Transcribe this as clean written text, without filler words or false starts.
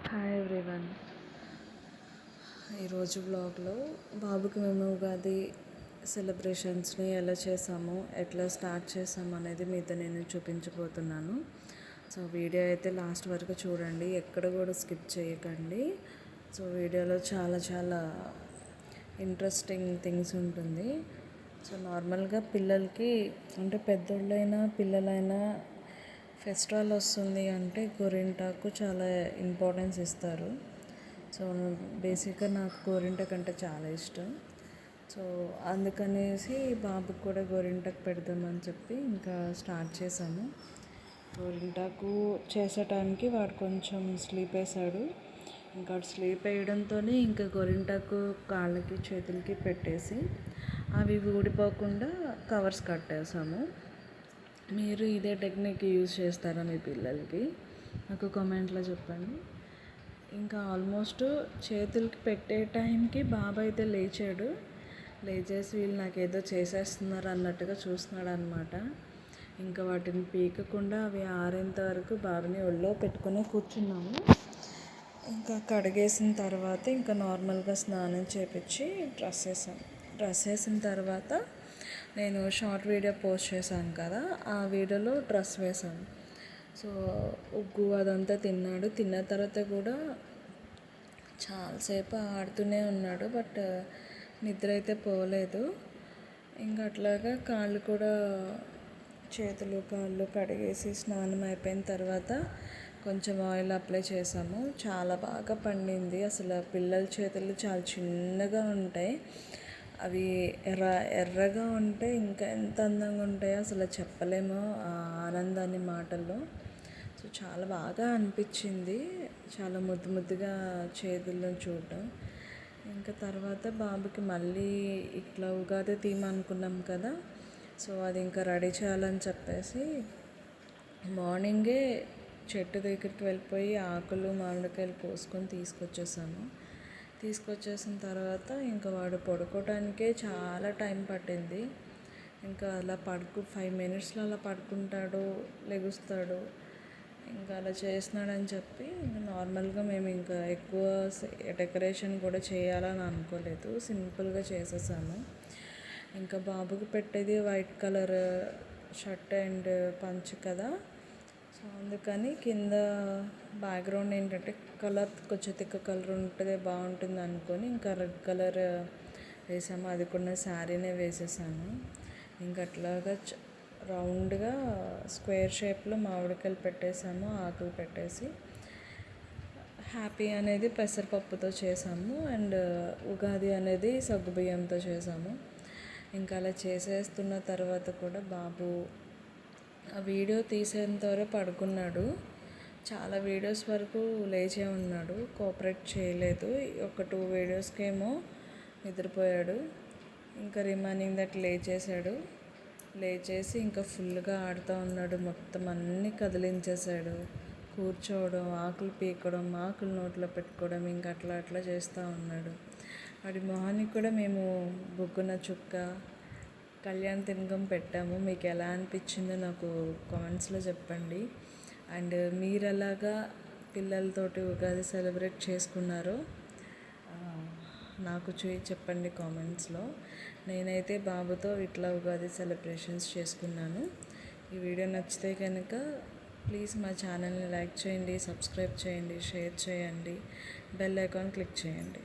Hi everyone. ఈరోజు బ్లాగ్లో బాబుకి మేము ఉగాది సెలబ్రేషన్స్ని ఎలా చేసాము, ఎట్లా స్టార్ట్ చేసాము అనేది మీతో నేను చూపించబోతున్నాను. సో వీడియో అయితే లాస్ట్ వరకు చూడండి, ఎక్కడ కూడా స్కిప్ చేయకండి. సో వీడియోలో చాలా చాలా ఇంట్రెస్టింగ్ థింగ్స్ ఉంటుంది. సో నార్మల్గా పిల్లలకి అంటే పెద్దోళ్ళైనా పిల్లలైనా ఫెస్టివల్ వస్తుంది అంటే గోరింటాకు చాలా ఇంపార్టెన్స్ ఇస్తారు. సో బేసిక్గా నాకు గోరింటాకు అంటే చాలా ఇష్టం. సో అందుకనేసి బాబుకి కూడా గోరింటాకు పెడదామని చెప్పి ఇంకా స్టార్ట్ చేశాము. గోరింటాకు చేసటానికి వాడు కొంచెం స్లీప్ వేసాడు. ఇంకా స్లీప్ వేయడంతోనే ఇంకా గోరింటాకు కాళ్ళకి చేతులకి పెట్టేసి అవి ఊడిపోకుండా కవర్స్ కట్టేసాము. మీరు ఇదే టెక్నిక్ యూజ్ చేస్తారా మీ పిల్లలకి? నాకు కామెంట్లో చెప్పండి. ఇంకా ఆల్మోస్ట్ చేతులకి పెట్టే టైంకి బాబు అయితే లేచాడు. లేచేసి వీళ్ళు నాకు ఏదో చేసేస్తున్నారు అన్నట్టుగా చూస్తున్నాడు అనమాట. ఇంకా వాటిని పీకకుండా అవి ఆరేంత వరకు బాబుని ఒళ్ళో పెట్టుకుని కూర్చున్నాము. ఇంకా కడిగేసిన తర్వాత ఇంకా నార్మల్గా స్నానం చేపించి డ్రెస్ వేసిన తర్వాత నేను షార్ట్ వీడియో పోస్ట్ చేశాను కదా, ఆ వీడియోలో డ్రెస్ వేశాను. సో ఉగ్గు అదంతా తిన్నాడు. తిన్న తర్వాత కూడా చాలాసేపు ఆడుతూనే ఉన్నాడు, బట్ నిద్ర అయితే పోలేదు. ఇంకా అట్లాగా కాళ్ళు కూడా చేతులు కాళ్ళు కడిగేసి స్నానం అయిపోయిన తర్వాత కొంచెం ఆయిల్ అప్లై చేసాము. చాలా బాగా పండింది. అసలు పిల్లల చేతులు చాలా చిన్నగా ఉంటాయి, అవి ఎర్రగా ఉంటే ఇంకా ఎంత అందంగా ఉంటాయో అసలు చెప్పలేము ఆ ఆనందాన్ని మాటల్లో. సో చాలా బాగా అనిపించింది, చాలా ముద్దు ముద్దుగా చేతుల్లో చూడటం. ఇంకా తర్వాత బాబుకి మళ్ళీ ఇట్లా ఉగాది థీమ్ అనుకున్నాం కదా, సో అది ఇంకా రెడీ చేయాలని చెప్పేసి మార్నింగే చెట్టు దగ్గరికి వెళ్ళిపోయి ఆకులు మామిడికాయలు కోసుకొని తీసుకొచ్చేసిన తర్వాత ఇంకా వాడు పడుకోవడానికే చాలా టైం పట్టింది. ఇంకా అలా 5 మినిట్స్లో అలా పడుకుంటాడు, లెగుస్తాడు. ఇంకా అలా చేస్తున్నాడని చెప్పి నార్మల్గా మేము ఇంకా ఎక్కువ డెకరేషన్ కూడా చేయాలని అనుకోలేదు, సింపుల్గా చేసేసాము. ఇంకా బాబుకి పెట్టేది white colour shirt and punch కదా, సో అందుకని కింద బ్యాక్గ్రౌండ్ ఏంటంటే కలర్ కొంచెం తిక్క కలర్ ఉంటుంది బాగుంటుంది అనుకొని ఇంకా రెడ్ కలర్ వేసాము. అది కూడా శారీనే వేసేసాను. ఇంకా అట్లాగా రౌండ్గా స్క్వేర్ షేప్లో మామిడికాయలు పెట్టేసాము, ఆకులు పెట్టేసి. హ్యాపీ అనేది పెసరపప్పుతో చేసాము అండ్ ఉగాది అనేది సగ్గుబియ్యంతో చేసాము. ఇంకా అలా చేసేస్తున్న తర్వాత కూడా బాబు ఆ వీడియో తీసేంతవరకు పడుకున్నాడు. చాలా వీడియోస్ వరకు లేచే ఉన్నాడు, కోఆపరేట్ చేయలేదు. ఒక 2 వీడియోస్కేమో నిద్రపోయాడు. ఇంకా రిమైనింగ్ దట్ లేచేసి ఇంకా ఫుల్గా ఆడుతూ ఉన్నాడు. మొత్తం అన్నీ కదిలించేశాడు. కూర్చోవడం, ఆకులు పీకడం, ఆకులు నోట్లో పెట్టుకోవడం, ఇంకా అట్లా చేస్తూ ఉన్నాడు. వాడి మొహానికి కూడా మేము బొగ్గున చుక్క కళ్యాణ తిలకం పెట్టాము. మీకు ఎలా అనిపించిందో నాకు కామెంట్స్లో చెప్పండి. అండ్ మీరు ఎలాగా పిల్లలతోటి ఉగాది సెలబ్రేట్ చేసుకున్నారో నాకు చెప్పండి కామెంట్స్లో. నేనైతే బాబుతో ఇట్లా ఉగాది సెలబ్రేషన్స్ చేసుకున్నాను. ఈ వీడియో నచ్చితే కనుక ప్లీజ్ మా ఛానల్ని లైక్ చేయండి, సబ్స్క్రైబ్ చేయండి, షేర్ చేయండి, బెల్ ఐకాన్ క్లిక్ చేయండి.